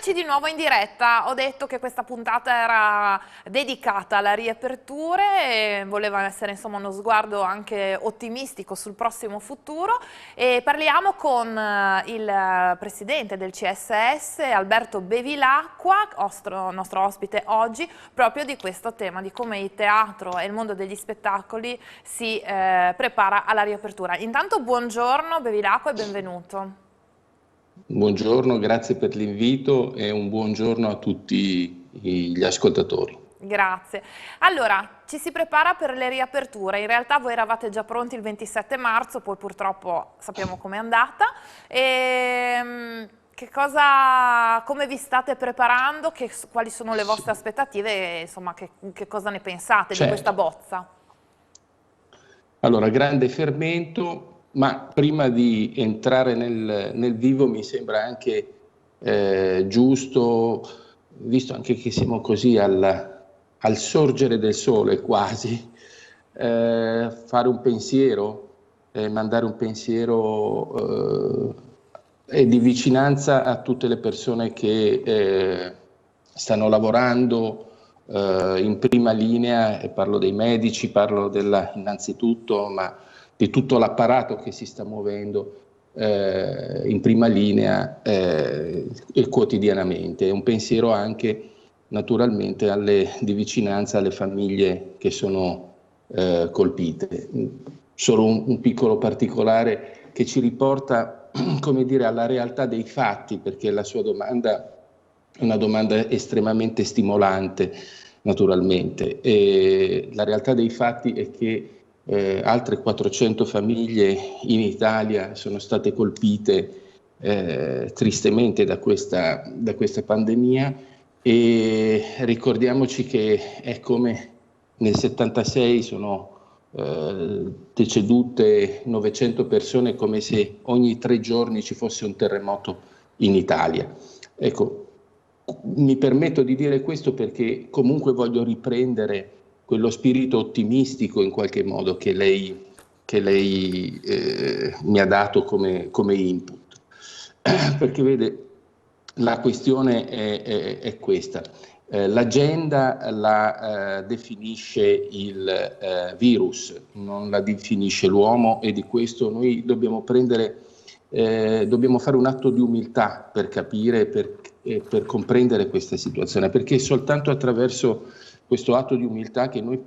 Eccoci di nuovo in diretta. Ho detto che questa puntata era dedicata alla riapertura e voleva essere insomma uno sguardo anche ottimistico sul prossimo futuro, e parliamo con il presidente del CSS Alberto Bevilacqua, nostro ospite oggi, proprio di questo tema, di come il teatro e il mondo degli spettacoli si prepara alla riapertura. Intanto buongiorno Bevilacqua e benvenuto. Buongiorno, grazie per l'invito e un buongiorno a tutti gli ascoltatori. Grazie. Allora, ci si prepara per le riaperture. In realtà voi eravate già pronti il 27 marzo, poi purtroppo sappiamo com'è andata. Come vi state preparando? Quali sono le vostre aspettative e insomma che cosa ne pensate di questa bozza? Allora, grande fermento. Ma prima di entrare nel vivo mi sembra anche giusto, visto anche che siamo così al sorgere del sole quasi, fare un pensiero, mandare un pensiero di vicinanza a tutte le persone che stanno lavorando in prima linea, e parlo dei medici, parlo innanzitutto, ma di tutto l'apparato che si sta muovendo in prima linea e quotidianamente. Un pensiero anche naturalmente di vicinanza alle famiglie che sono colpite. Solo un piccolo particolare che ci riporta, come dire, alla realtà dei fatti, perché la sua domanda è una domanda estremamente stimolante, naturalmente. E la realtà dei fatti è che altre 400 famiglie in Italia sono state colpite tristemente da questa pandemia, e ricordiamoci che è come nel 76 sono decedute 900 persone, come se ogni 3 giorni ci fosse un terremoto in Italia. Ecco, mi permetto di dire questo perché comunque voglio riprendere quello spirito ottimistico in qualche modo che lei mi ha dato come input. Perché vede, la questione è questa. L'agenda la definisce il virus, non la definisce l'uomo, e di questo noi dobbiamo fare un atto di umiltà per capire e per comprendere questa situazione, perché è soltanto attraverso questo atto di umiltà che noi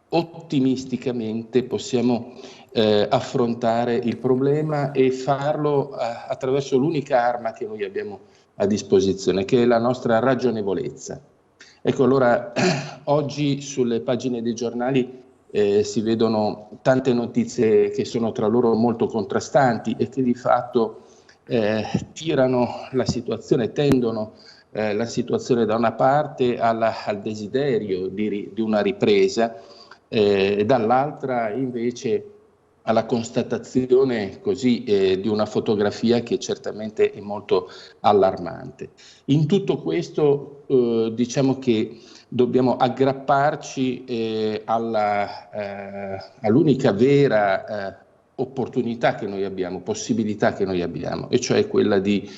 ottimisticamente possiamo affrontare il problema, e farlo attraverso l'unica arma che noi abbiamo a disposizione, che è la nostra ragionevolezza. Ecco, allora oggi sulle pagine dei giornali si vedono tante notizie che sono tra loro molto contrastanti e che di fatto tirano la situazione, tendono la situazione da una parte al desiderio di una ripresa, e dall'altra invece alla constatazione così di una fotografia che certamente è molto allarmante. In tutto questo diciamo che dobbiamo aggrapparci all'unica vera opportunità che noi abbiamo, possibilità che noi abbiamo, e cioè quella di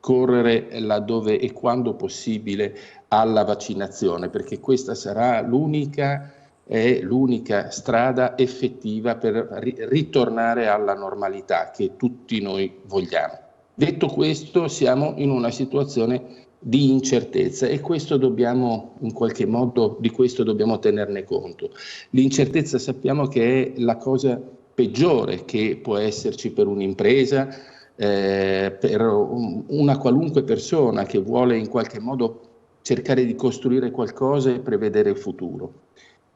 correre laddove e quando possibile alla vaccinazione, perché questa sarà l'unica strada effettiva per ritornare alla normalità che tutti noi vogliamo. Detto questo, siamo in una situazione di incertezza, e questo dobbiamo, in qualche modo, di questo dobbiamo tenerne conto. L'incertezza sappiamo che è la cosa peggiore che può esserci per un'impresa, per una qualunque persona che vuole in qualche modo cercare di costruire qualcosa e prevedere il futuro.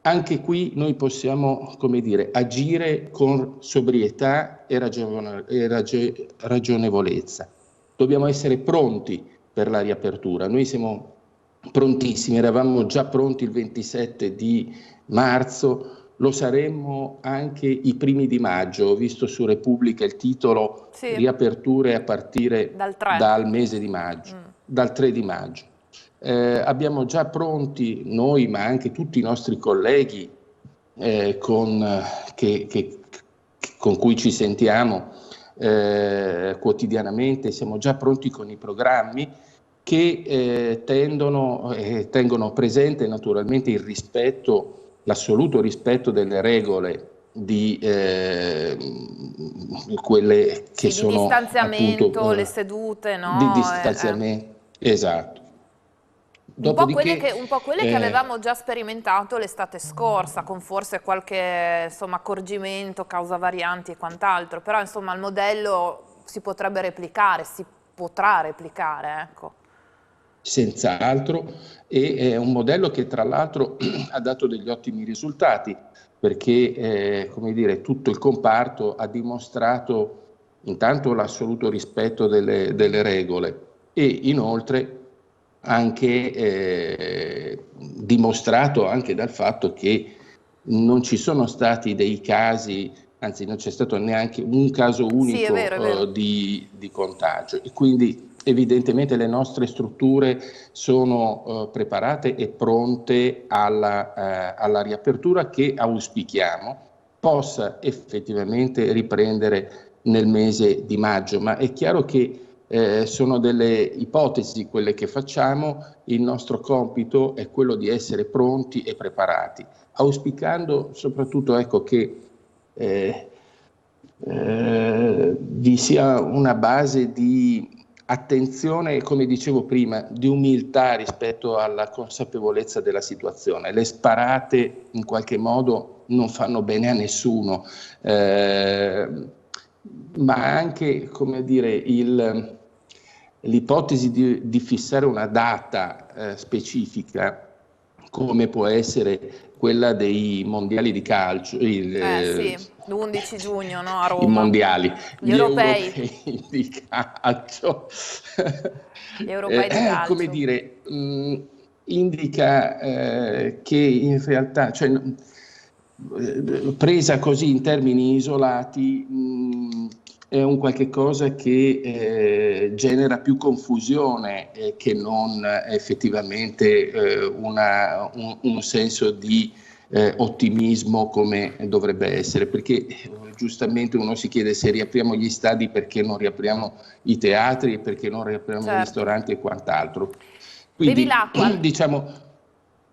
Anche qui noi possiamo, come dire, agire con sobrietà e ragionevolezza. Dobbiamo essere pronti per la riapertura. Noi siamo prontissimi, eravamo già pronti il 27 di marzo, lo saremmo anche i primi di maggio. Ho visto su Repubblica il titolo riaperture a partire dal mese di maggio, dal 3 di maggio. Abbiamo già pronti noi, ma anche tutti i nostri colleghi con cui ci sentiamo quotidianamente, siamo già pronti con i programmi che tengono presente naturalmente il rispetto, l'assoluto rispetto delle regole di quelle che Sì, di sono distanziamento, le appunto sedute, di no? distanziamento. Esatto. Dopodiché, Un po' quelle che avevamo già sperimentato l'estate scorsa, con forse qualche insomma, accorgimento, causa varianti e quant'altro, però insomma il modello si potrebbe replicare, si potrà replicare, ecco. senz'altro, e è un modello che tra l'altro ha dato degli ottimi risultati, perché come dire, tutto il comparto ha dimostrato intanto l'assoluto rispetto delle regole e inoltre anche dimostrato anche dal fatto che non ci sono stati dei casi, anzi non c'è stato neanche un caso Sì, è unico vero. di contagio, e quindi evidentemente le nostre strutture sono preparate e pronte alla riapertura, che auspichiamo possa effettivamente riprendere nel mese di maggio, ma è chiaro che sono delle ipotesi quelle che facciamo. Il nostro compito è quello di essere pronti e preparati, auspicando soprattutto, ecco, che vi sia una base di attenzione, come dicevo prima, di umiltà rispetto alla consapevolezza della situazione. Le sparate in qualche modo non fanno bene a nessuno, ma anche, come dire, l'ipotesi di fissare una data specifica, come può essere quella dei mondiali di calcio, Sì, l'11 giugno, no, a i Roma. mondiali, Gli gli europei, europei di calcio, gli europei di come calcio. dire, indica che in realtà, cioè, presa così in termini isolati, è un qualche cosa che genera più confusione che non effettivamente un senso di ottimismo come dovrebbe essere, perché giustamente uno si chiede se riapriamo gli stadi perché non riapriamo i teatri, perché non riapriamo i Certo. ristoranti e quant'altro. Bevi Quindi l'acqua. diciamo,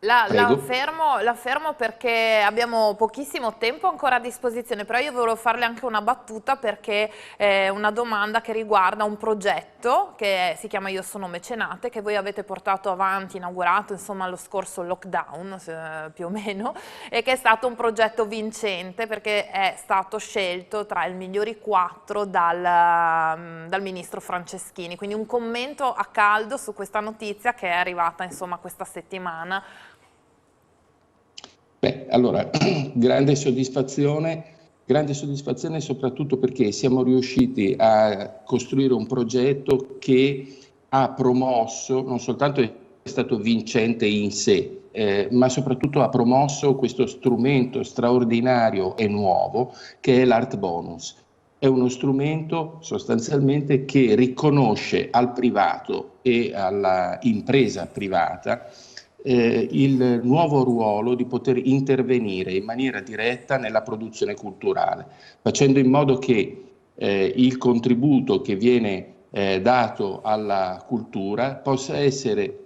La prego. fermo, la fermo perché abbiamo pochissimo tempo ancora a disposizione, però io volevo farle anche una battuta perché è una domanda che riguarda un progetto che si chiama Io sono mecenate, che voi avete portato avanti, inaugurato insomma lo scorso lockdown più o meno, e che è stato un progetto vincente perché è stato scelto tra i migliori 4 dal ministro Franceschini. Quindi un commento a caldo su questa notizia che è arrivata insomma questa settimana. Beh, allora, grande soddisfazione soprattutto perché siamo riusciti a costruire un progetto che ha promosso, non soltanto è stato vincente in sé, ma soprattutto ha promosso questo strumento straordinario e nuovo che è l'Art Bonus. È uno strumento sostanzialmente che riconosce al privato e alla impresa privata il nuovo ruolo di poter intervenire in maniera diretta nella produzione culturale, facendo in modo che il contributo che viene dato alla cultura possa essere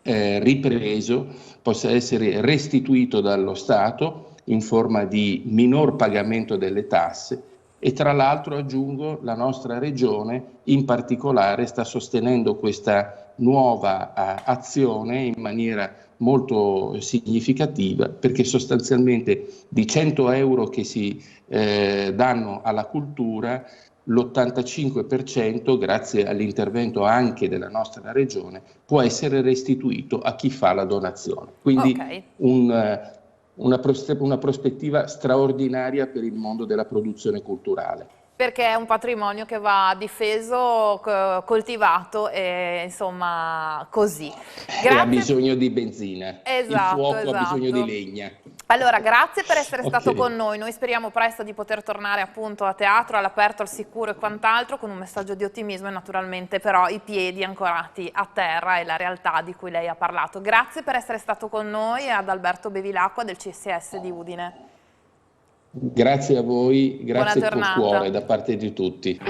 ripreso, possa essere restituito dallo Stato in forma di minor pagamento delle tasse. E tra l'altro, aggiungo, la nostra regione in particolare sta sostenendo questa nuova azione in maniera molto significativa, perché sostanzialmente di 100 euro che si danno alla cultura, l'85%, grazie all'intervento anche della nostra regione, può essere restituito a chi fa la donazione. Quindi Ok. una prospettiva straordinaria per il mondo della produzione culturale. Perché è un patrimonio che va difeso, coltivato e insomma così. E ha Grazie. bisogno di benzina, il Esatto, fuoco ha bisogno di esatto. legna. Allora, grazie per essere Ok. stato con noi. Noi speriamo presto di poter tornare appunto a teatro, all'aperto, al sicuro e quant'altro, con un messaggio di ottimismo e naturalmente però i piedi ancorati a terra e la realtà di cui lei ha parlato. Grazie per essere stato con noi e ad Alberto Bevilacqua del CSS di Udine. Grazie a voi, Buona grazie con giornata. cuore da parte di tutti.